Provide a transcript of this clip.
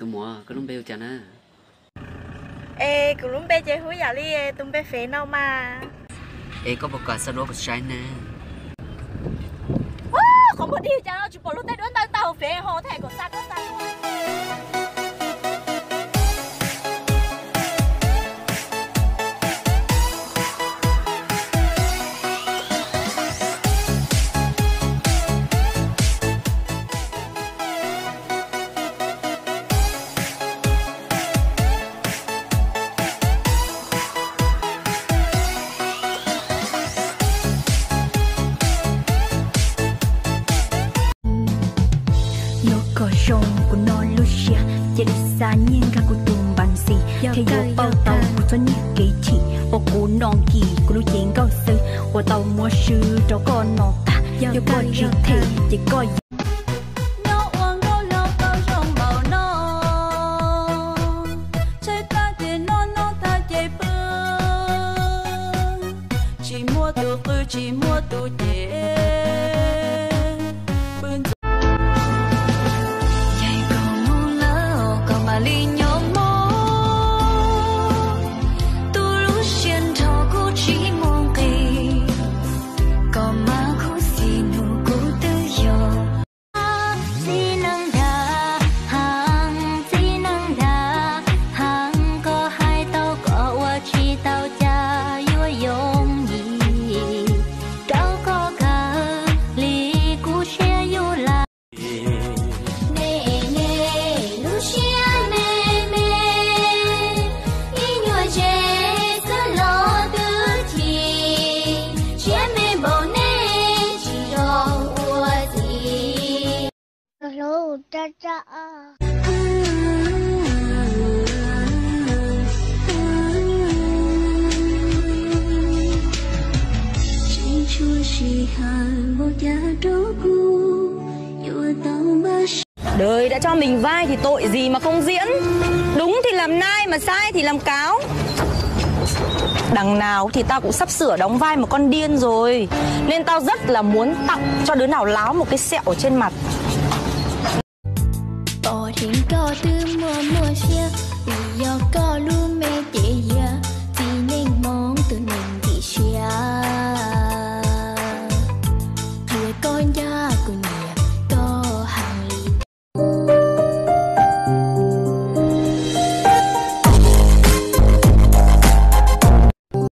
tụi mùa có lúc bêu chả na. Ê, cũng lúc bê chơi húi giả li, tụi bê phế nào mà. Ê, có một quả sân đô của trái nè. Không có điều cho nó, chụp bộ lúc tay đuôn tao phế hồ thẻ của xa có xa. Rong của nó Lucia jadi sanya aku tumban si theo bao tàu của cho nhị kỳ chỉ và của non kỳ của lúc chuyện câu sự và tàu mua sư cho con nó ta cho con chỉ thể chỉ coi chỉ mua tu chế đời đã cho mình vai thì tội gì mà không diễn. Đúng thì làm nai mà sai thì làm cáo. Đằng nào thì tao cũng sắp sửa đóng vai một con điên rồi, nên tao rất là muốn tặng cho đứa nào láo một cái sẹo ở trên mặt. Bỏ thiên có từ mùa mùa xia